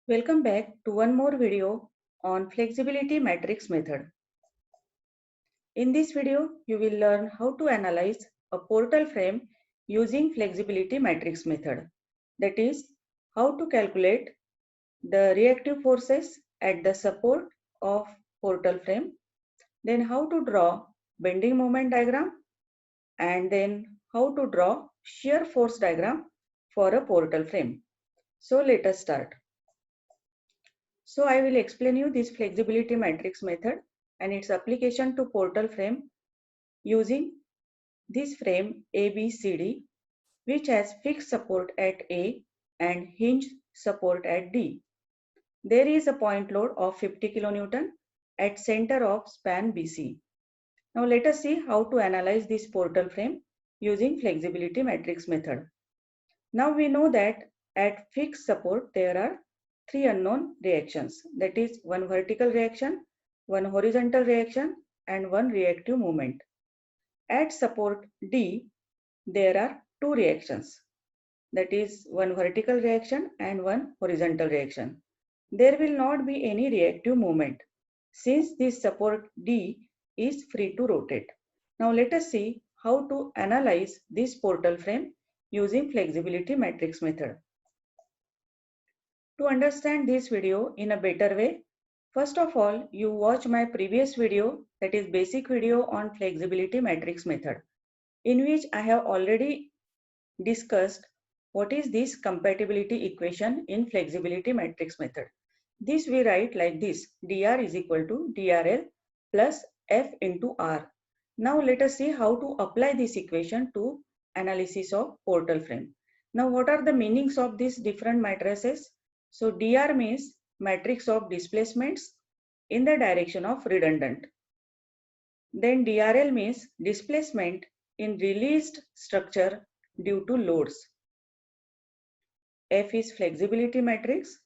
Welcome back to one more video on flexibility matrix method. In this video, you will learn how to analyze a portal frame using flexibility matrix method. That is, how to calculate the reactive forces at the support of portal frame, then how to draw bending moment diagram, and then how to draw shear force diagram for a portal frame. So let us start. So I will explain you this flexibility matrix method and its application to portal frame using this frame ABCD, which has fixed support at A and hinge support at D. There is a point load of 50 kN at center of span BC. Now let us see how to analyze this portal frame using flexibility matrix method. Now we know that at fixed support there are three unknown reactions, that is one vertical reaction, one horizontal reaction and one reactive moment. At support D there are two reactions, that is one vertical reaction and one horizontal reaction. There will not be any reactive moment since this support D is free to rotate. Now let us see how to analyze this portal frame using flexibility matrix method. To understand this video in a better way, first of all, you watch my previous video, that is basic video on flexibility matrix method, in which I have already discussed what is this compatibility equation in flexibility matrix method. This we write like this: dr is equal to drl plus f into r. Now let us see how to apply this equation to analysis of portal frame. Now what are the meanings of these different matrices? So dr means matrix of displacements in the direction of redundant. Then drl means displacement in released structure due to loads. F is flexibility matrix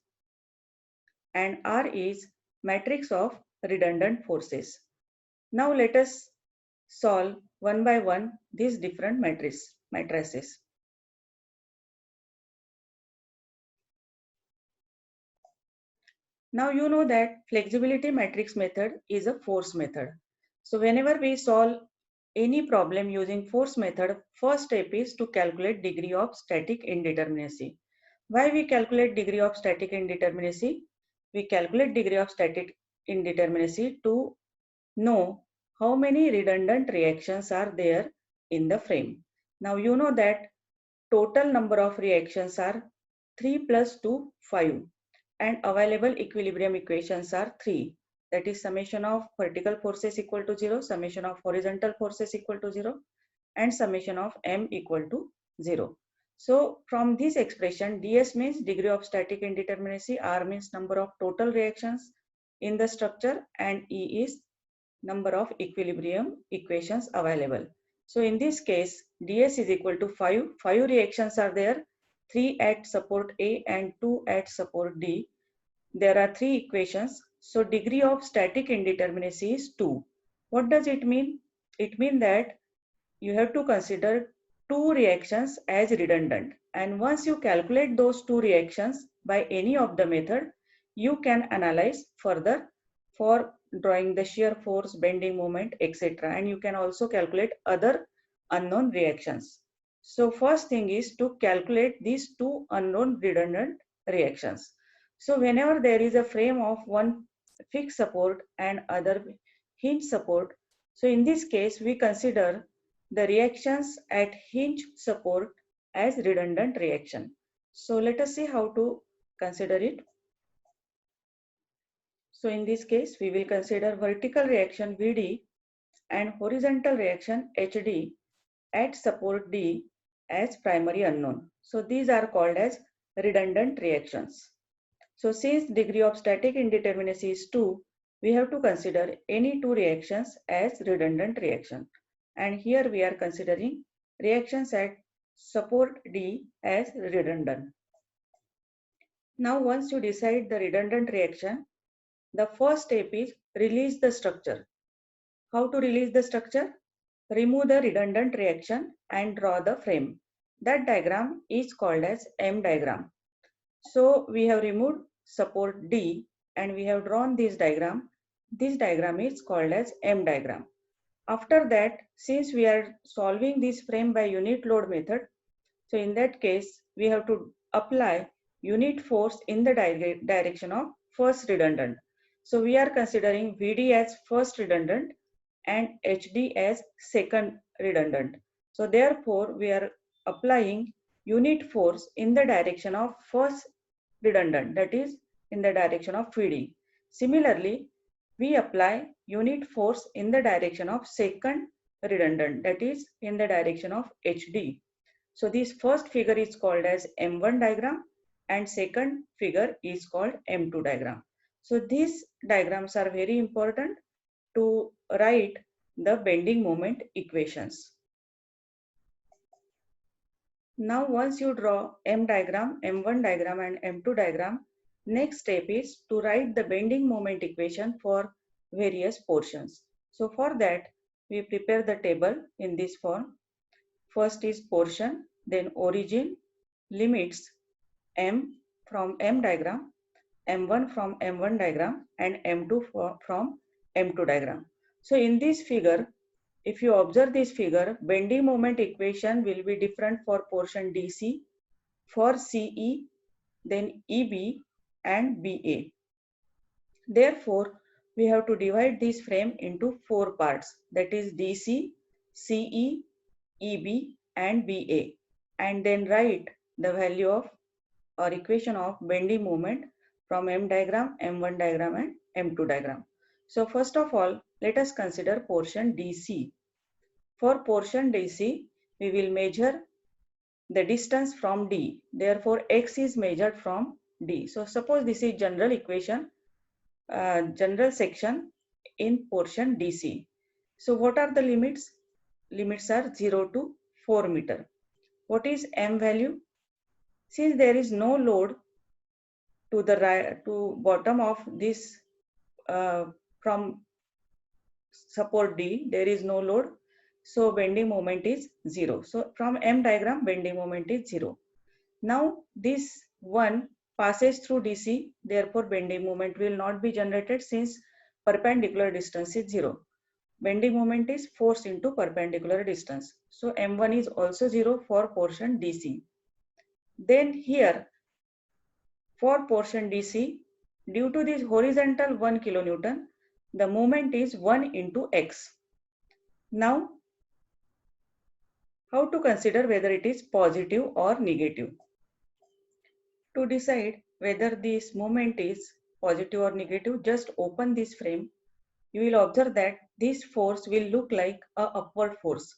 and R is matrix of redundant forces. Now let us solve one by one these different matrices. Now you know that flexibility matrix method is a force method. So whenever we solve any problem using force method, first step is to calculate degree of static indeterminacy. Why we calculate degree of static indeterminacy? We calculate degree of static indeterminacy to know how many redundant reactions are there in the frame. Now you know that total number of reactions are 3 plus 2, 5, and available equilibrium equations are 3. That is summation of vertical forces equal to 0, summation of horizontal forces equal to 0, and summation of m equal to 0. So from this expression, ds means degree of static indeterminacy, r means number of total reactions in the structure, and e is number of equilibrium equations available. So in this case, ds is equal to 5. 5 reactions are there, 3 at support A and 2 at support D. There are 3 equations. So degree of static indeterminacy is 2. What does it mean? It means that you have to consider 2 reactions as redundant. And once you calculate those 2 reactions by any of the method, you can analyze further for drawing the shear force, bending moment, etc. And you can also calculate other unknown reactions. So first thing is to calculate these 2 unknown redundant reactions. So whenever there is a frame of one fixed support and other hinge support, so in this case we consider the reactions at hinge support as redundant reaction. So let us see how to consider it. So in this case, we will consider vertical reaction VD and horizontal reaction HD at support D as primary unknown. So these are called as redundant reactions. So since degree of static indeterminacy is 2, we have to consider any 2 reactions as redundant reaction. And here we are considering reactions at support D as redundant. Now once you decide the redundant reaction, the first step is release the structure. How to release the structure? Remove the redundant reaction and draw the frame. That diagram is called as M diagram. So we have removed support D and we have drawn this diagram. This diagram is called as M diagram. After that, since we are solving this frame by unit load method, so in that case, we have to apply unit force in the direction of first redundant. So we are considering VD as first redundant and HD as second redundant. So therefore, we are applying unit force in the direction of first redundant, that is in the direction of VD. Similarly, we apply unit force in the direction of second redundant, that is in the direction of HD. So this first figure is called as M1 diagram and second figure is called M2 diagram. So these diagrams are very important to write the bending moment equations. Now once you draw M diagram, M1 diagram and M2 diagram, next step is to write the bending moment equation for various portions. So for that, we prepare the table in this form. First is portion, then origin, limits, M from M diagram, M1 from M1 diagram and M2 from M2 diagram. So in this figure, if you observe this figure, bending moment equation will be different for portion DC, for CE, then EB and BA. Therefore, we have to divide this frame into 4 parts, that is DC, CE, EB and BA, and then write the value of or equation of bending moment from M diagram, M1 diagram and M2 diagram. So first of all, let us consider portion DC. For portion DC, we will measure the distance from D. Therefore, X is measured from D. So suppose this is general equation, general section in portion DC. So what are the limits? Limits are 0 to 4 meter. What is M value? Since there is no load to the right to bottom of this from support D, there is no load, so bending moment is 0. So from M diagram, bending moment is 0. Now this one passes through DC, therefore bending moment will not be generated since perpendicular distance is 0. Bending moment is force into perpendicular distance. So M1 is also 0 for portion DC. Then here for portion DC, due to this horizontal 1 kilonewton, the moment is 1 into X. Now, how to consider whether it is positive or negative? To decide whether this moment is positive or negative, just open this frame. You will observe that this force will look like a upward force.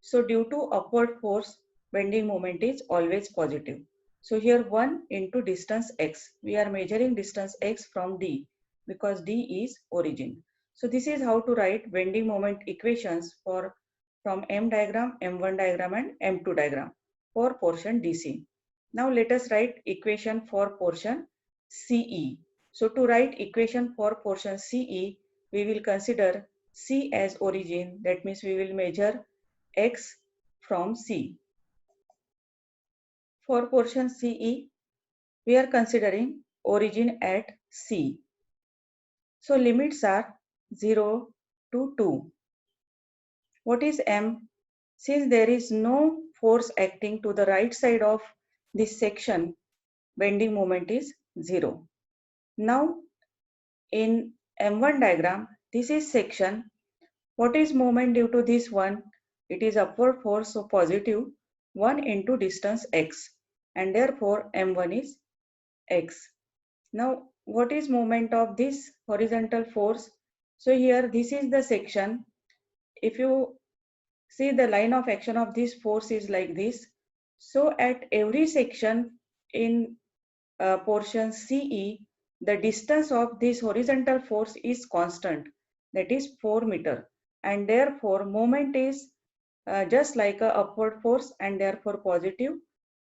So due to upward force, bending moment is always positive. So here 1 into distance x. We are measuring distance x from D because D is origin. So this is how to write bending moment equations for from M diagram, M1 diagram and M2 diagram for portion DC. Now let us write equation for portion CE. So to write equation for portion CE, we will consider C as origin. That means we will measure X from C. For portion CE, we are considering origin at C. So limits are 0 to 2. What is M? Since there is no force acting to the right side of this section, bending moment is 0. Now in M1 diagram, this is section. What is moment due to this one? It is upward force, so positive 1 into distance x, and therefore M1 is x. Now what is moment of this horizontal force? So here this is the section. If you see, the line of action of this force is like this. So at every section in portion CE, the distance of this horizontal force is constant, that is 4 meter, and therefore moment is just like a upward force and therefore positive,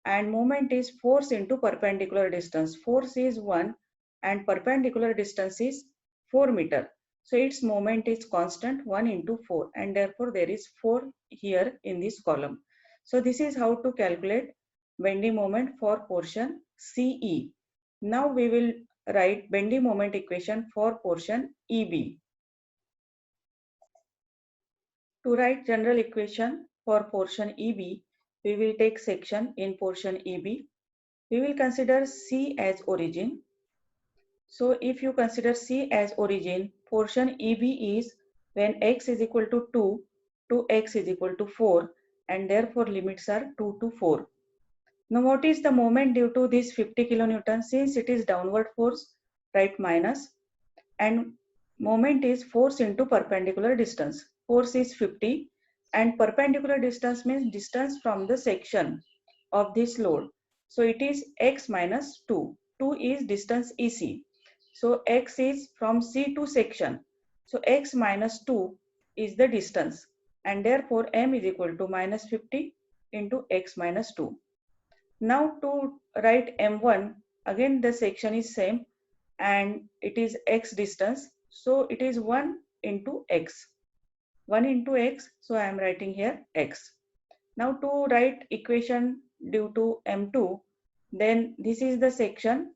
and moment is force into perpendicular distance. Force is 1 and perpendicular distance is 4 meter. So its moment is constant 1 into 4 and therefore there is 4 here in this column. So this is how to calculate bending moment for portion CE. Now we will write bending moment equation for portion EB. To write general equation for portion EB, we will take section in portion EB. We will consider C as origin. So if you consider C as origin, portion EB is when x is equal to 2 to x is equal to 4, and therefore limits are 2 to 4. Now what is the moment due to this 50 kilonewton? Since it is downward force, write minus, and moment is force into perpendicular distance. Force is 50 and perpendicular distance means distance from the section of this load. So it is x minus 2. 2 is distance EC. So x is from C to section. So x minus 2 is the distance, and therefore m is equal to minus 50 into x minus 2. Now to write m1, again the section is same and it is x distance. So it is 1 into x. 1 into x, so I am writing here x. Now to write equation due to m2, then this is the section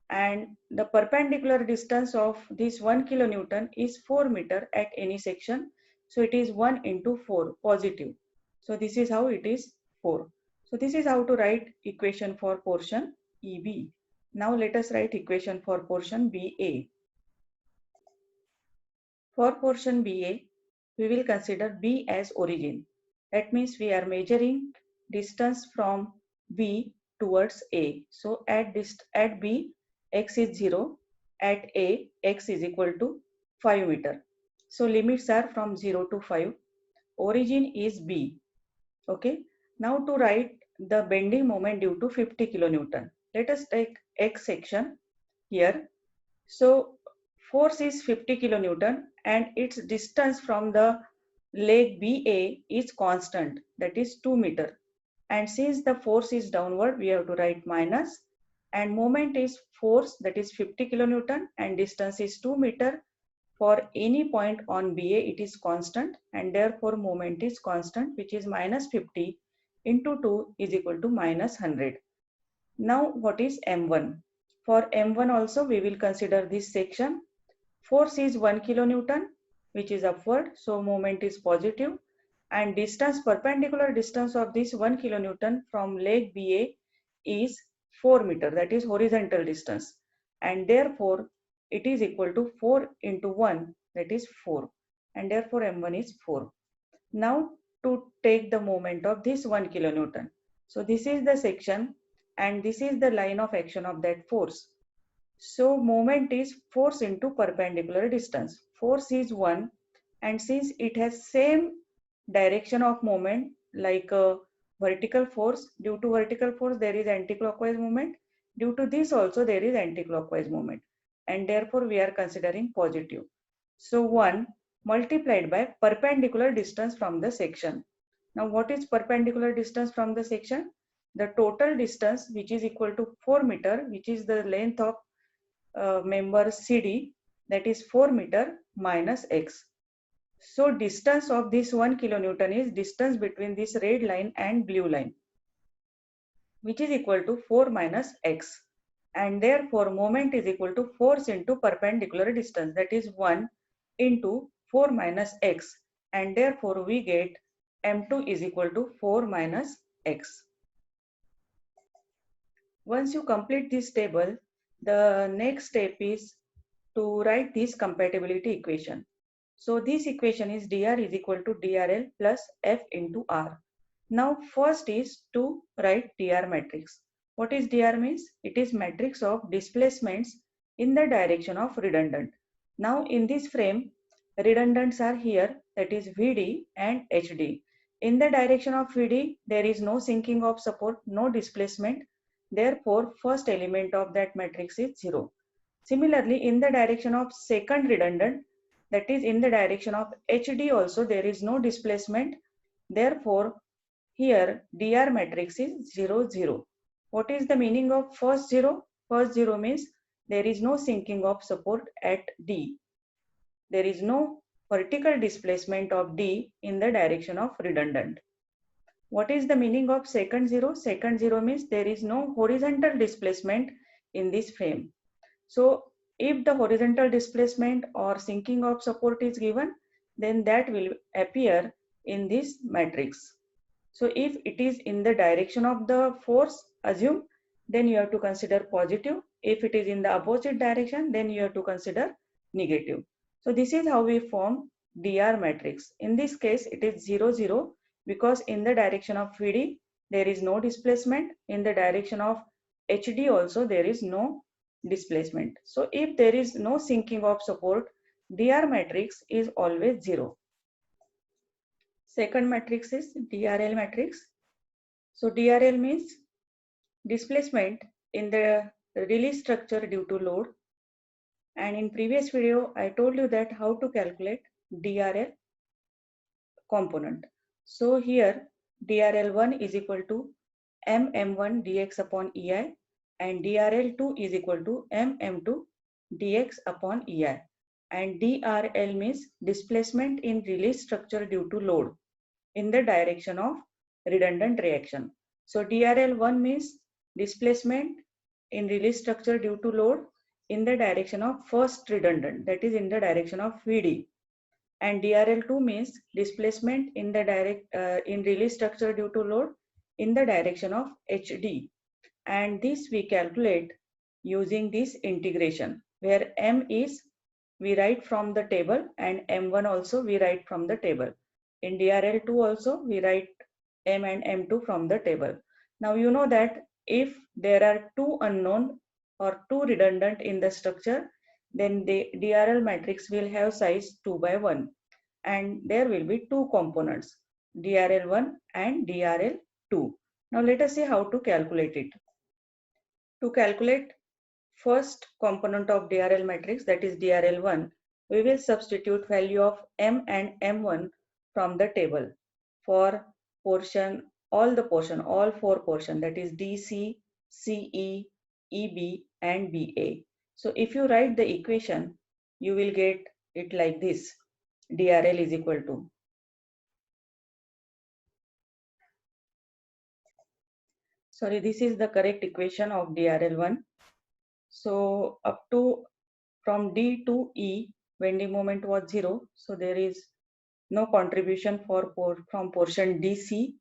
and the perpendicular distance of this 1 kilonewton is 4 meter at any section. So it is 1 into 4 positive. So this is how it is 4. So this is how to write equation for portion EB. Now let us write equation for portion BA. For portion BA, we will consider B as origin. That means we are measuring distance from B towards A. So at B, x is 0. At A, x is equal to 5 meter. So limits are from 0 to 5. Origin is B. Okay. Now to write the bending moment due to 50 kilonewton. Let us take X section here. So force is 50 kilonewton and its distance from the leg BA is constant, that is 2 meter. And since the force is downward, we have to write minus, and moment is force, that is 50 kilonewton, and distance is 2 meter. For any point on BA, it is constant, and therefore moment is constant, which is minus 50 into 2 is equal to minus 100. Now what is M1? For M1 also we will consider this section. Force is 1 kilonewton, which is upward, so moment is positive, and distance, perpendicular distance of this 1 kilonewton from leg BA is 4 meter, that is horizontal distance, and therefore it is equal to 4 into 1, that is 4, and therefore M1 is 4. Now to take the moment of this 1 kilonewton. So this is the section and this is the line of action of that force. So moment is force into perpendicular distance. Force is 1, and since it has same direction of moment like a vertical force, due to vertical force there is anti-clockwise movement. Due to this also there is anti-clockwise movement, and therefore we are considering positive. So 1 multiplied by perpendicular distance from the section. Now what is perpendicular distance from the section? The total distance, which is equal to 4 meter, which is the length of member CD, that is 4 meter minus x. So distance of this 1 kilonewton is distance between this red line and blue line, which is equal to 4 minus x. And therefore moment is equal to force into perpendicular distance, that is 1 into 4 minus x, and therefore we get M2 is equal to 4 minus x. Once you complete this table, the next step is to write this compatibility equation. So this equation is dr is equal to drl plus f into r. Now first is to write dr matrix. What is dr means? It is matrix of displacements in the direction of redundant. Now in this frame, redundants are here, that is Vd and Hd. In the direction of Vd, there is no sinking of support, no displacement. Therefore, first element of that matrix is 0. Similarly, in the direction of second redundant, that is in the direction of HD also, there is no displacement. Therefore, here dr matrix is 0, 0. What is the meaning of first 0? First 0 means there is no sinking of support at D. There is no vertical displacement of D in the direction of redundant. What is the meaning of second 0? Second 0 means there is no horizontal displacement in this frame. So if the horizontal displacement or sinking of support is given, then that will appear in this matrix. So if it is in the direction of the force, assume, then you have to consider positive. If it is in the opposite direction, then you have to consider negative. So this is how we form DR matrix. In this case, it is 0, 0 because in the direction of VD, there is no displacement. In the direction of HD also, there is no displacement. So if there is no sinking of support, DR matrix is always 0. Second matrix is DRL matrix. So DRL means displacement in the release structure due to load. And in previous video, I told you that how to calculate DRL component. So here DRL1 is equal to MM1 dx upon EI and DRL2 is equal to MM2 dx upon EI. And DRL means displacement in release structure due to load in the direction of redundant reaction. So DRL1 means displacement in release structure due to load in the direction of first redundant, that is in the direction of VD. And DRL2 means displacement in the in release structure due to load in the direction of HD. And this we calculate using this integration where M is we write from the table and M1 also we write from the table. In DRL2 also we write M and M2 from the table. Now you know that if there are two unknown or two redundant in the structure, then the DRL matrix will have size 2 by 1 and there will be two components DRL1 and DRL2. Now let us see how to calculate it. To calculate first component of DRL matrix, that is DRL1, we will substitute value of M and M1 from the table for portion, all four portion, that is DC, CE, EB and BA. So if you write the equation, you will get it like this. DRL is equal to, sorry, this is the correct equation of DRL1. So up to from D to E, bending moment was 0. So there is no contribution from portion DC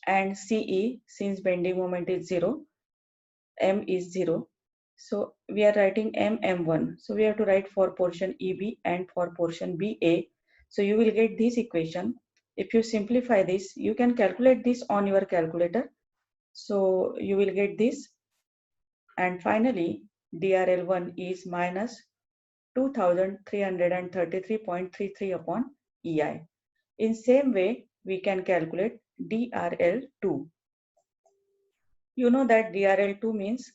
and CE since bending moment is 0. M is 0. So we are writing MM1. So we have to write for portion EB and for portion BA. So you will get this equation. If you simplify this, you can calculate this on your calculator. So you will get this. And finally, DRL1 is minus 2333.33 upon EI. In same way, we can calculate DRL2. You know that DRL2 means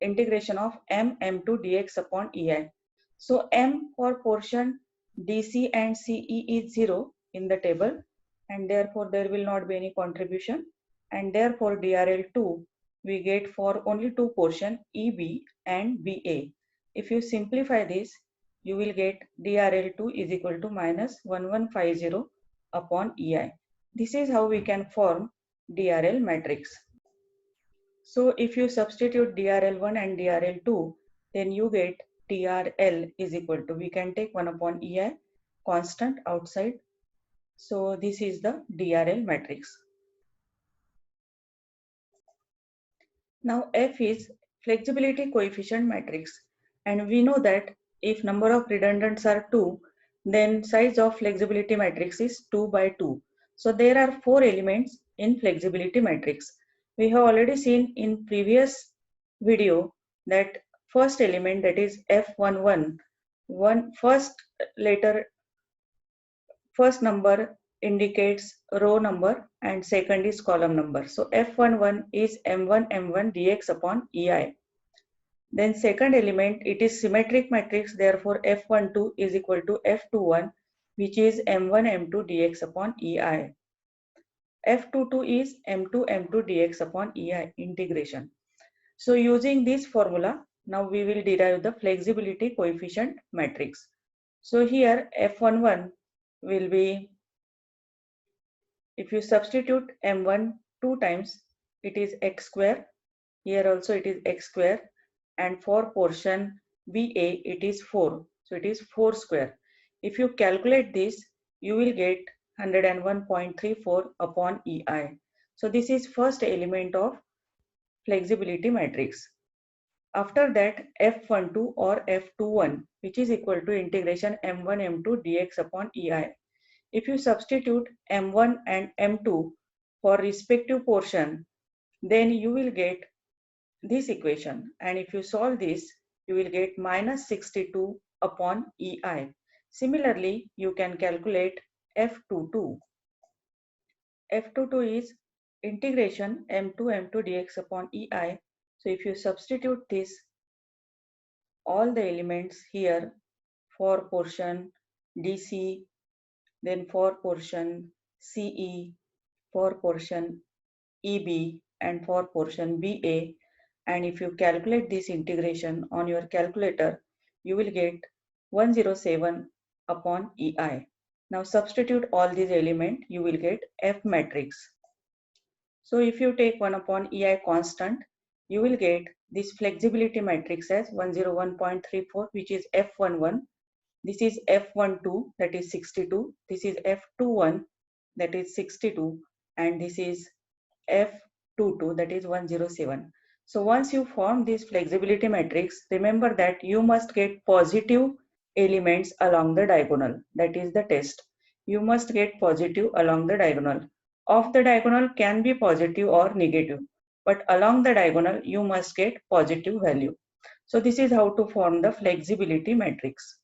integration of MM2 dx upon EI. So M for portion DC and CE is 0 in the table and therefore there will not be any contribution, and therefore DRL2 we get for only two portion EB and BA. If you simplify this, you will get DRL2 is equal to minus 1150 upon EI. This is how we can form DRL matrix. So if you substitute DRL1 and DRL2, then you get DRL is equal to, we can take 1 upon EI, constant outside. So this is the DRL matrix. Now F is flexibility coefficient matrix. And we know that if number of redundants are 2, then size of flexibility matrix is 2 by 2. So there are 4 elements in flexibility matrix. We have already seen in previous video that first element, that is F11, first number indicates row number and second is column number. So F11 is M1 M1 dx upon EI. Then second element, it is symmetric matrix, therefore F12 is equal to F21, which is M1 M2 dx upon EI. F22 is M2 M2 dx upon EI integration. So using this formula, now we will derive the flexibility coefficient matrix. So here F11 will be, if you substitute M1 two times, it is x square. Here also it is x square. and for portion BA it is 4. So it is 4 square. If you calculate this, you will get 101.34 upon EI. So this is first element of flexibility matrix. After that, F12 or F21, which is equal to integration M1 M2 dx upon EI. If you substitute M1 and M2 for respective portion, then you will get this equation. And if you solve this, you will get minus 62 upon EI. Similarly, you can calculate F22. F22 is integration M2 M2 dx upon EI. So if you substitute this, all the elements here for portion DC, then for portion CE, for portion EB, and for portion BA. And if you calculate this integration on your calculator, you will get 107 upon EI. Now substitute all these elements, you will get F matrix. So if you take 1 upon EI constant, you will get this flexibility matrix as 101.34, which is F11. This is F12, that is 62. This is F21, that is 62. And this is F22, that is 107. So once you form this flexibility matrix, remember that you must get positive elements along the diagonal. That is the test. You must get positive along the diagonal. Off the diagonal can be positive or negative, but along the diagonal you must get positive value. So this is how to form the flexibility matrix.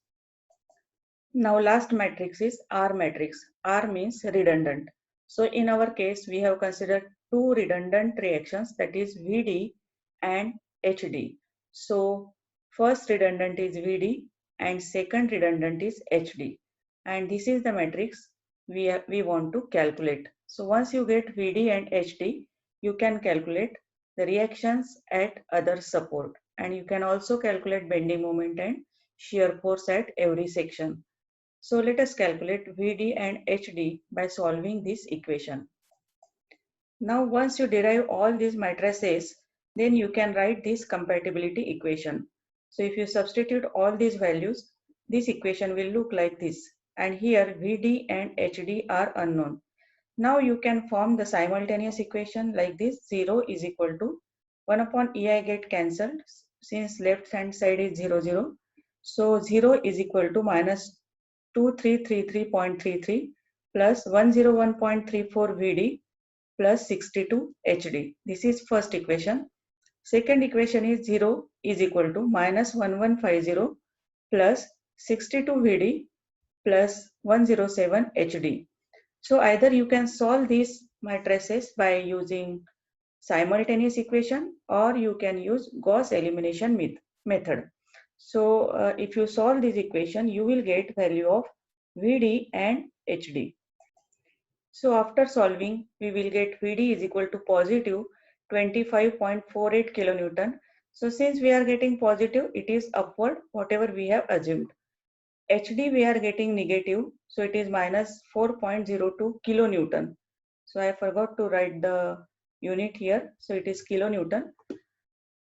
Now last matrix is R matrix. R means redundant. So in our case, we have considered two redundant reactions, that is VD and HD. So first redundant is VD and second redundant is HD. And this is the matrix we want to calculate. So once you get VD and HD, you can calculate the reactions at other support. And you can also calculate bending moment and shear force at every section. So let us calculate VD and HD by solving this equation. Now once you derive all these matrices, then you can write this compatibility equation. So if you substitute all these values, this equation will look like this. And here VD and HD are unknown. Now you can form the simultaneous equation like this. 0 is equal to 1 upon EI get cancelled since left hand side is 0, 0. So 0 is equal to minus 2333.33 plus 101.34 VD plus 62 HD. This is first equation. Second equation is 0 is equal to minus 1150 plus 62 VD plus 107 HD. So either you can solve these matrices by using simultaneous equation or you can use Gauss elimination method. So if you solve this equation, you will get value of VD and HD. So after solving, we will get VD is equal to positive 25.48 kilonewton. So since we are getting positive, it is upward, whatever we have assumed. HD we are getting negative, so it is minus 4.02 kilonewton. So I forgot to write the unit here, so it is kilonewton.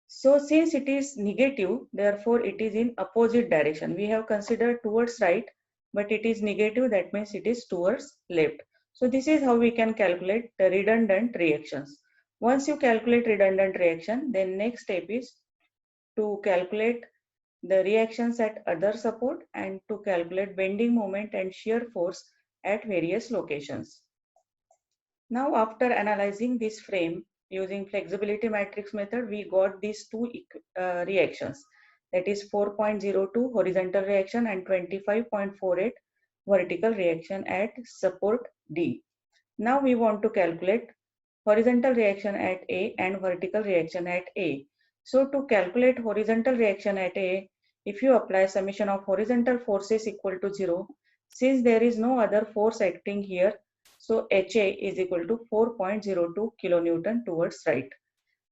So since it is negative, therefore it is in opposite direction. We have considered towards right, but it is negative, that means it is towards left. So this is how we can calculate the redundant reactions. Once you calculate redundant reaction, then next step is to calculate the reactions at other support and to calculate bending moment and shear force at various locations. Now after analyzing this frame using flexibility matrix method, we got these two reactions, that is 4.02 horizontal reaction and 25.48 vertical reaction at support D. Now we want to calculate horizontal reaction at A and vertical reaction at A. So to calculate horizontal reaction at A, if you apply summation of horizontal forces equal to 0, since there is no other force acting here, so HA is equal to 4.02 kilonewton towards right.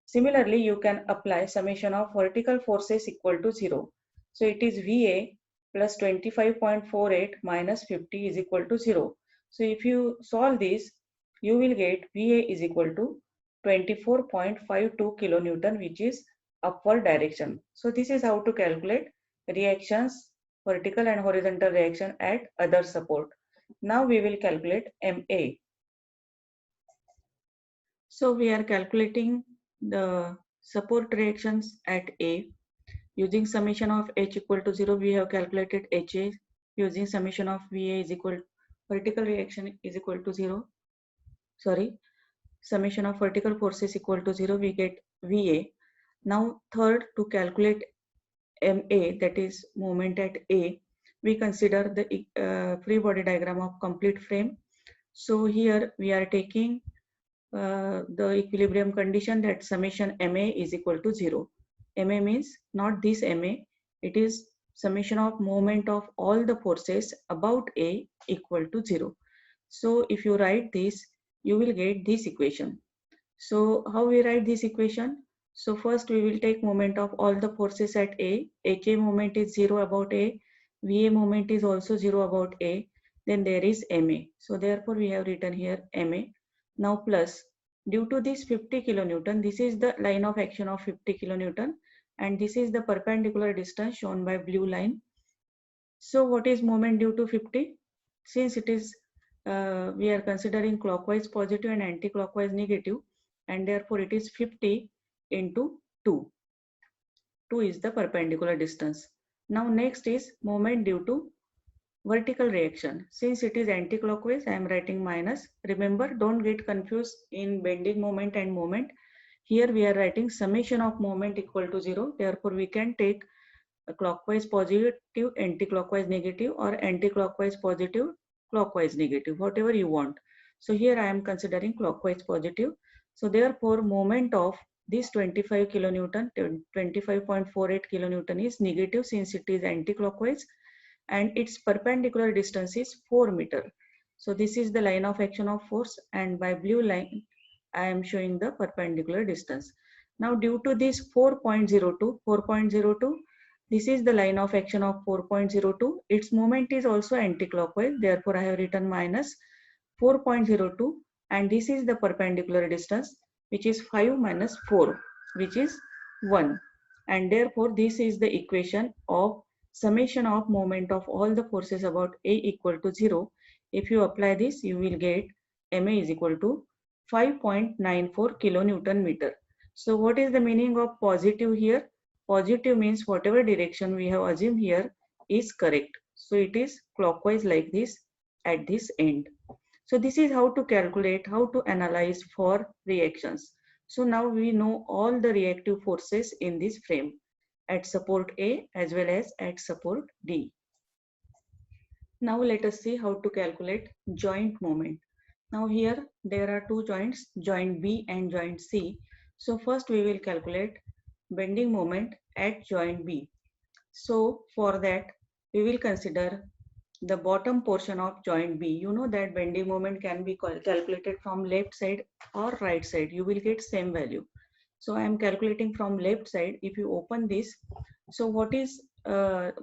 Similarly, you can apply summation of vertical forces equal to 0. So it is VA plus 25.48 minus 50 is equal to 0. So if you solve this, you will get VA is equal to 24.52 kilonewton, which is upward direction. So this is how to calculate reactions, vertical and horizontal reaction at other support. Now we will calculate MA. So we are calculating the support reactions at A. Using summation of H equal to 0, we have calculated HA. Using summation of VA is equal, vertical reaction is equal to 0. Sorry, summation of vertical forces equal to 0, we get VA. Now third, to calculate MA, that is moment at A, we consider the free body diagram of complete frame. So here we are taking the equilibrium condition that summation MA is equal to 0. MA means not this MA, it is summation of moment of all the forces about A equal to 0. So if you write this, you will get this equation. So how we write this equation? So first we will take moment of all the forces at A. HA moment is 0 about A. VA moment is also 0 about A. Then there is MA. So therefore we have written here MA. Now plus, due to this 50 kilonewton, this is the line of action of 50 kilonewton and this is the perpendicular distance shown by blue line. So what is moment due to 50? Since it is, we are considering clockwise positive and anti-clockwise negative, and therefore it is 50 into 2. 2 is the perpendicular distance. Now next is moment due to vertical reaction. Since it is anti-clockwise, I am writing minus. Remember, don't get confused in bending moment and moment. Here we are writing summation of moment equal to 0. Therefore we can take a clockwise positive, anti-clockwise negative, or anti-clockwise positive, clockwise negative, whatever you want. So here I am considering clockwise positive. So therefore moment of this 25 kilonewton, 25.48 kilonewton is negative since it is anti-clockwise and its perpendicular distance is 4 meter. So this is the line of action of force and by blue line I am showing the perpendicular distance. Now due to this 4.02, this is the line of action of 4.02. Its moment is also anti-clockwise. Therefore, I have written minus 4.02 and this is the perpendicular distance which is 5 minus 4 which is 1. And therefore, this is the equation of summation of moment of all the forces about A equal to 0. If you apply this, you will get MA is equal to 5.94 kilonewton meter. So what is the meaning of positive here? Positive means whatever direction we have assumed here is correct. So it is clockwise like this at this end. So this is how to calculate, how to analyze for reactions. So now we know all the reactive forces in this frame at support A as well as at support D. Now let us see how to calculate joint moment. Now here there are two joints, joint B and joint C. So first we will calculate bending moment at joint B. So for that we will consider the bottom portion of joint B. You know that bending moment can be calculated from left side or right side. You will get same value. So I am calculating from left side. If you open this, so what is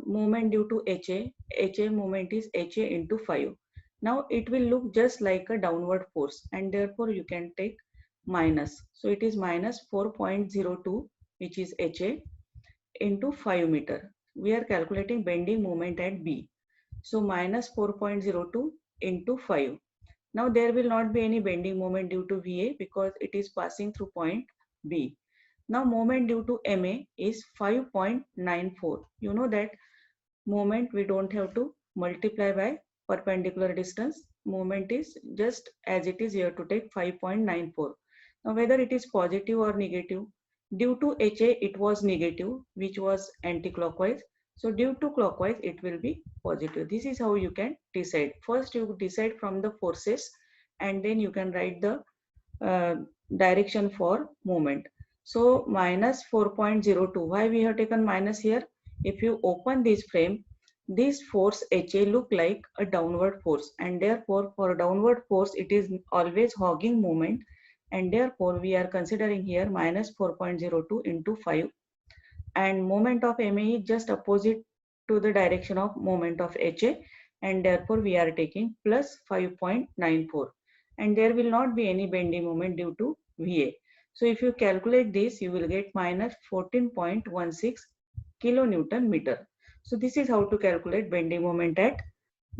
moment due to HA? HA moment is HA into 5. Now it will look just like a downward force and therefore you can take minus. So it is minus 4.02 which is HA into 5 meter. We are calculating bending moment at B. So minus 4.02 into 5. Now there will not be any bending moment due to VA because it is passing through point B. Now moment due to MA is 5.94. You know that moment we don't have to multiply by perpendicular distance. Moment is just as it is here to take 5.94. Now whether it is positive or negative, due to HA it was negative which was anti-clockwise. So due to clockwise it will be positive. This is how you can decide. First you decide from the forces and then you can write the direction for moment. So minus 4.02. Why we have taken minus here? If you open this frame, this force HA look like a downward force and therefore for a downward force it is always hogging moment and therefore we are considering here minus 4.02 into 5 and moment of MA is just opposite to the direction of moment of HA and therefore we are taking plus 5.94 and there will not be any bending moment due to VA. So if you calculate this, you will get minus 14.16 kilonewton meter. So this is how to calculate bending moment at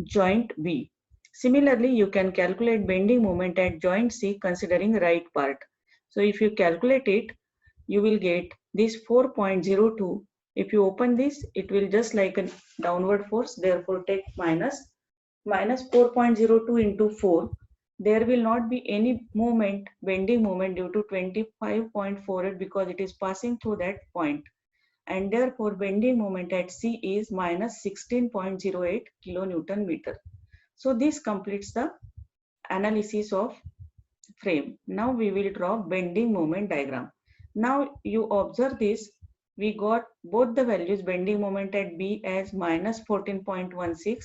joint B. Similarly, you can calculate bending moment at joint C considering right part. So if you calculate it, you will get this 4.02. If you open this, it will just like a downward force, therefore take minus 4.02 into 4. There will not be any moment, bending moment due to 25.48 because it is passing through that point. And therefore bending moment at C is minus 16.08 kilonewton meter. So this completes the analysis of frame. Now we will draw bending moment diagram. Now you observe this, we got both the values, bending moment at B as minus 14.16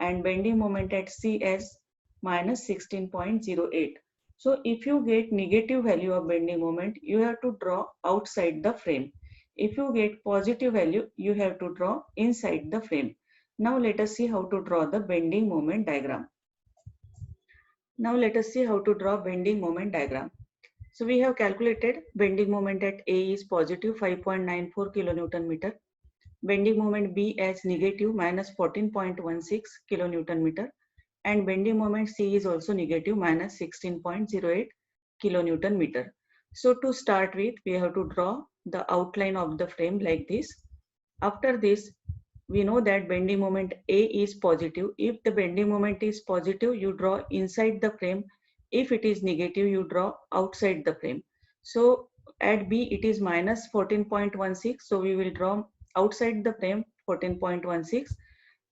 and bending moment at C as minus 16.08. So if you get negative value of bending moment, you have to draw outside the frame. If you get positive value, you have to draw inside the frame. Now let us see how to draw the bending moment diagram. Now let us see how to draw bending moment diagram. So we have calculated bending moment at A is positive 5.94 kilonewton meter. Bending moment B as negative minus 14.16 kilonewton meter. And bending moment C is also negative minus 16.08 kilonewton meter. So to start with, we have to draw the outline of the frame like this. After this, we know that bending moment A is positive. If the bending moment is positive, you draw inside the frame. If it is negative, you draw outside the frame. So at B, it is minus 14.16. So we will draw outside the frame 14.16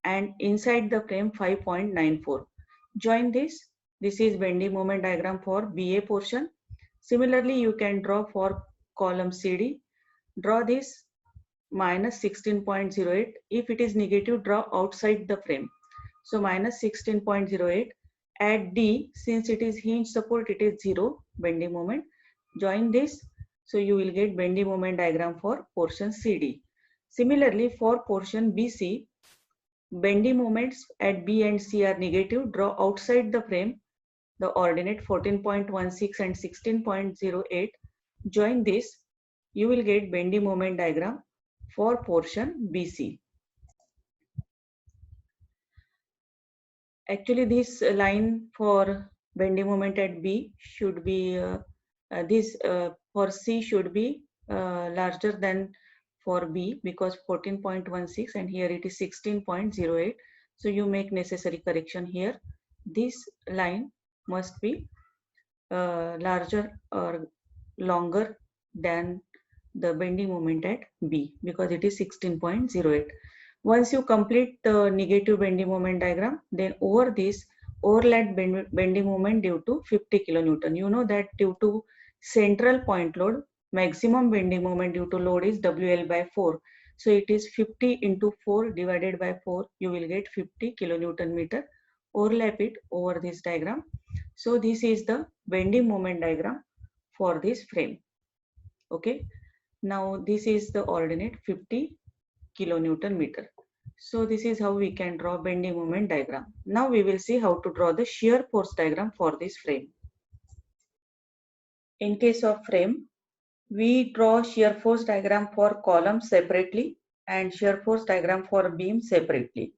and inside the frame 5.94. Join this. This is bending moment diagram for BA portion. Similarly, you can draw for column CD. Draw this minus 16.08. If it is negative, draw outside the frame. So minus 16.08. At D, since it is hinge support, it is 0 bending moment. Join this. So you will get bending moment diagram for portion CD. Similarly, for portion BC, bending moments at B and C are negative. Draw outside the frame the ordinate 14.16 and 16.08. Join this. You will get bending moment diagram for portion BC. Actually, this line for bending moment at B should be this for C should be larger than for B because 14.16 and here it is 16.08. So you make necessary correction here. This line must be larger or longer than the bending moment at B because it is 16.08. Once you complete the negative bending moment diagram, then over this overlap bending moment due to 50 kilonewton. You know that due to central point load, maximum bending moment due to load is WL by 4. So it is 50 into 4 divided by 4. You will get 50 kilonewton meter. Overlap it over this diagram. So this is the bending moment diagram for this frame. Okay. Now this is the ordinate 50 kilonewton meter. So this is how we can draw bending moment diagram. Now we will see how to draw the shear force diagram for this frame. In case of frame, we draw shear force diagram for column separately and shear force diagram for beam separately.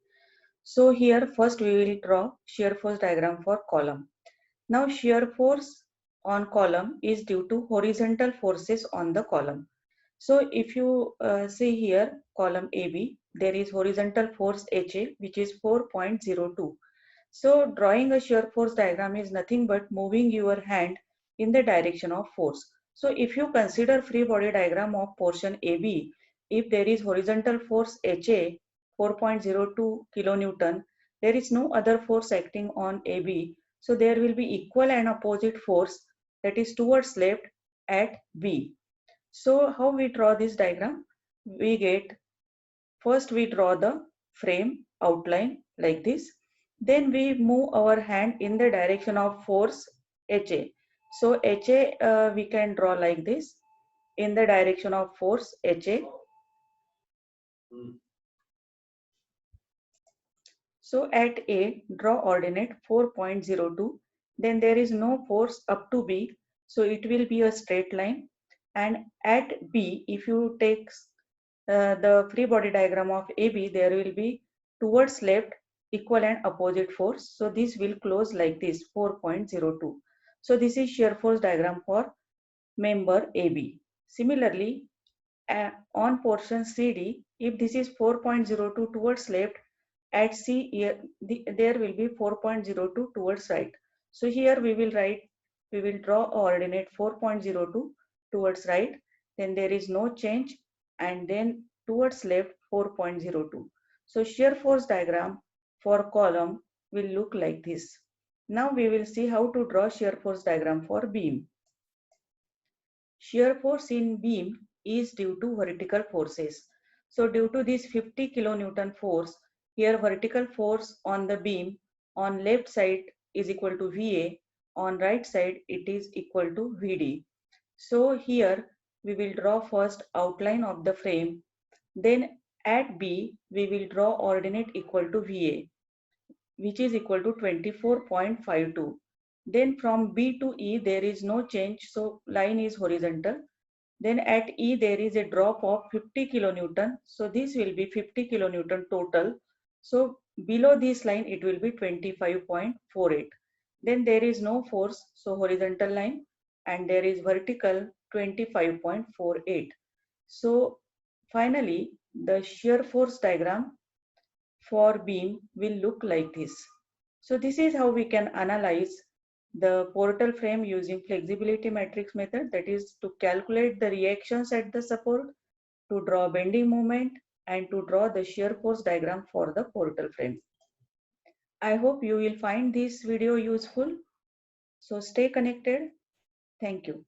So here first we will draw shear force diagram for column. Now shear force on column is due to horizontal forces on the column. So if you see here column AB, there is horizontal force HA which is 4.02. So drawing a shear force diagram is nothing but moving your hand in the direction of force. So if you consider free body diagram of portion AB, if there is horizontal force HA 4.02 kilonewton, there is no other force acting on AB. So there will be equal and opposite force that is towards left at B. So how we draw this diagram? We get, first we draw the frame outline like this. Then we move our hand in the direction of force HA. So HA we can draw like this in the direction of force HA. So at A, draw ordinate 4.02. Then there is no force up to B. So it will be a straight line. And at B, if you take the free body diagram of AB, there will be towards left equal and opposite force. So this will close like this, 4.02. So this is shear force diagram for member AB. Similarly, on portion CD, if this is 4.02 towards left, at C here, there will be 4.02 towards right. So here we will draw ordinate 4.02 towards right, then there is no change, and then towards left 4.02. So shear force diagram for column will look like this. Now we will see how to draw shear force diagram for beam. Shear force in beam is due to vertical forces. So due to this 50 kilonewton force, here vertical force on the beam on left side is equal to VA, on right side it is equal to VD. So here we will draw first outline of the frame, then at B we will draw ordinate equal to VA, which is equal to 24.52. Then from B to E there is no change, so line is horizontal. Then at E there is a drop of 50 kilonewton, so this will be 50 kilonewton total. So below this line it will be 25.48. Then there is no force, so horizontal line, and there is vertical 25.48. So finally the shear force diagram for beam will look like this. So this is how we can analyze the portal frame using flexibility matrix method, that is to calculate the reactions at the support, to draw bending moment, and to draw the shear force diagram for the portal frame. I hope you will find this video useful. So stay connected. Thank you.